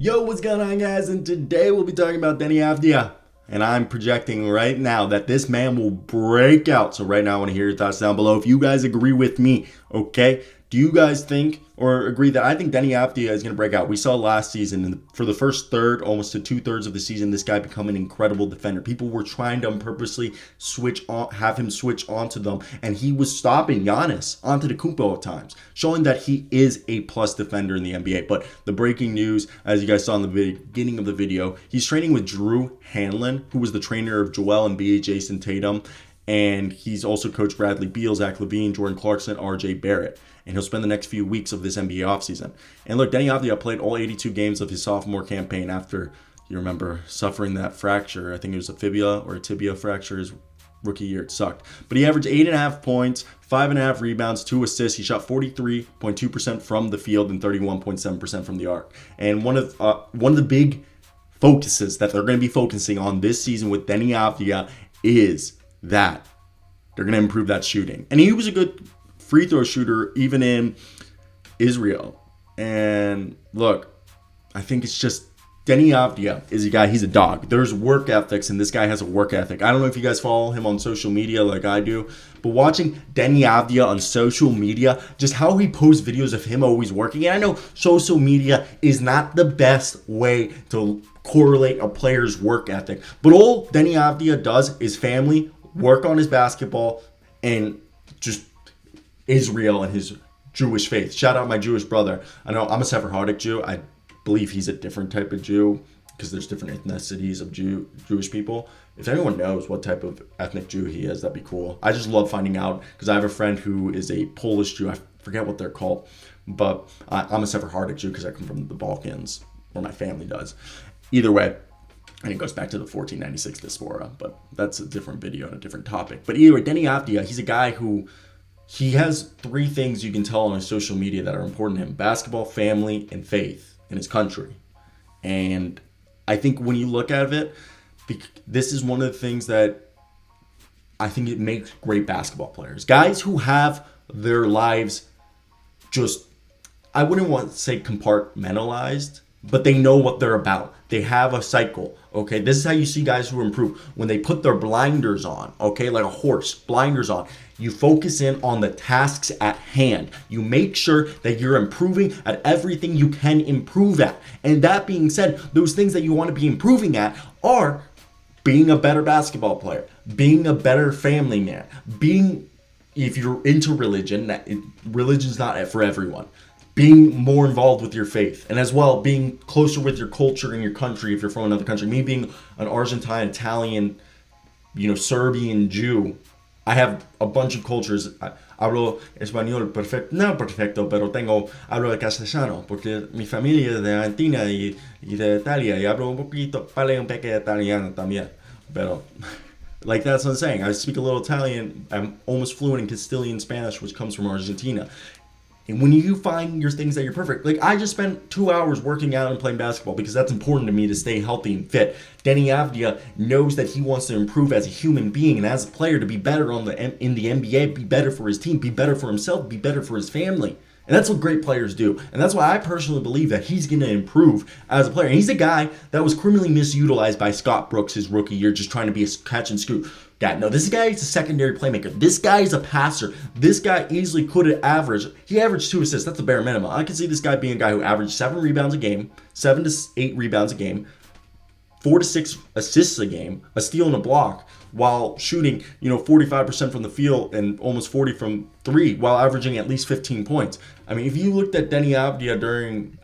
Yo, what's going on, guys? And today we'll be talking about Deni Avdija. And I'm projecting right now that this man will break out. So right now I want to hear your thoughts down below. If you guys agree with me, okay? Do you guys think or agree that I think Deni Avdija is going to break out? We saw last season, for the first third, almost to two-thirds of the season, this guy become an incredible defender. People were trying to purposely have him switch onto them, and he was stopping Giannis Antetokounmpo at times, showing that he is a plus defender in the NBA. But the breaking news, as you guys saw in the beginning of the video, he's training with Drew Hanlen, who was the trainer of Joel Embiid, Jason Tatum, and he's also coached Bradley Beal, Zach LaVine, Jordan Clarkson, R.J. Barrett. And he'll spend the next few weeks of this NBA offseason. And look, Deni Avdija played all 82 games of his sophomore campaign after, you remember, suffering that fracture. I think it was a fibula or a tibia fracture his rookie year. It sucked. But he averaged 8.5 points, 5.5 rebounds, 2 assists. He shot 43.2% from the field and 31.7% from the arc. And one of the big focuses that they're going to be focusing on this season with Deni Avdija is that they're going to improve that shooting. And he was a good free throw shooter even in Israel. And look, I think it's just Deni Avdija is a guy, he's a dog. There's work ethics, and this guy has a work ethic. I don't know if you guys follow him on social media like I do, but watching Deni Avdija on social media, just how he posts videos of him always working. And I know social media is not the best way to correlate a player's work ethic, but all Deni Avdija does is family, work on his basketball, and just Israel and his Jewish faith. Shout out my Jewish brother. I know I'm a Sephardic Jew. I believe he's a different type of Jew because there's different ethnicities of Jewish people. If anyone knows what type of ethnic Jew he is, that'd be cool. I just love finding out because I have a friend who is a Polish Jew. I forget what they're called, but I'm a Sephardic Jew because I come from the Balkans, or my family does. Either way, and it goes back to the 1496 diaspora, but that's a different video and a different topic. But either way, Deni Avdija, he's a guy who he has 3 things you can tell on his social media that are important to him: basketball, family, and faith in his country. And I think when you look at it, this is one of the things that I think it makes great basketball players. Guys who have their lives just, I wouldn't want to say compartmentalized, but they know what they're about. They have a cycle, okay? This is how you see guys who improve. When they put their blinders on, okay, like a horse, blinders on, you focus in on the tasks at hand. You make sure that you're improving at everything you can improve at. And that being said, those things that you want to be improving at are being a better basketball player, being a better family man, being, if you're into religion, religion's not for everyone, being more involved with your faith, and as well being closer with your culture and your country if you're from another country. Me being an Argentine, Italian, Serbian Jew, I have a bunch of cultures. Hablo español perfecto, no perfecto, pero hablo el castellano, porque mi familia es de Argentina y de Italia, y hablo un poquito, parlo un poco de italiano también. Pero, like, that's what I'm saying. I speak a little Italian. I'm almost fluent in Castilian Spanish, which comes from Argentina. And when you find your things that you're perfect, like I just spent 2 hours working out and playing basketball because that's important to me to stay healthy and fit. Deni Avdija knows that he wants to improve as a human being and as a player to be better in the NBA, be better for his team, be better for himself, be better for his family. And that's what great players do. And that's why I personally believe that he's going to improve as a player. And he's a guy that was criminally misutilized by Scott Brooks his rookie year, just trying to be a catch and scoot guy. No, this guy is a secondary playmaker. This guy is a passer. This guy easily could have averaged. He averaged 2 assists. That's the bare minimum. I can see this guy being a guy who averaged 7 rebounds a game, 7 to 8 rebounds a game, 4 to 6 assists a game, a steal and a block, while shooting, 45% from the field and almost 40 from 3, while averaging at least 15 points. I mean, if you looked at Deni Avdija during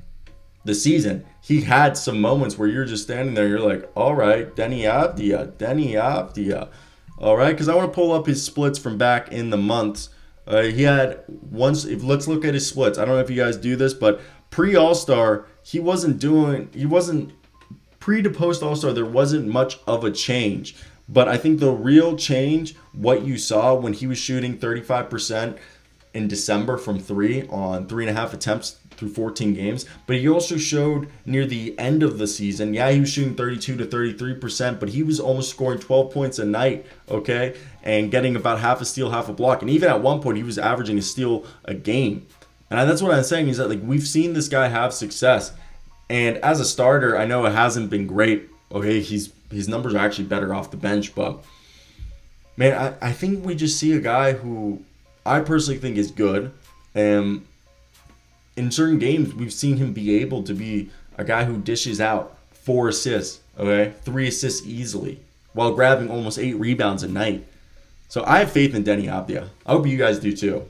the season, he had some moments where you're just standing there, you're like, all right, Deni Avdija. All right, because I want to pull up his splits from back in the months. He had once. Let's look at his splits. I don't know if you guys do this, but pre-All-Star, he wasn't pre to post All-Star. There wasn't much of a change, but I think the real change, what you saw when he was shooting 35% in December from 3 on 3.5 attempts through 14 games, but he also showed near the end of the season, he was shooting 32 to 33%, but he was almost scoring 12 points a night, okay, and getting about half a steal, half a block, and even at one point he was averaging a steal a game. And that's what I'm saying is that, like, we've seen this guy have success, And as a starter, I know it hasn't been great. Okay, his numbers are actually better off the bench, but man, I think we just see a guy who I personally think is good. And in certain games, we've seen him be able to be a guy who dishes out 4 assists, okay, 3 assists easily, while grabbing almost 8 rebounds a night. So I have faith in Deni Avdija. I hope you guys do too.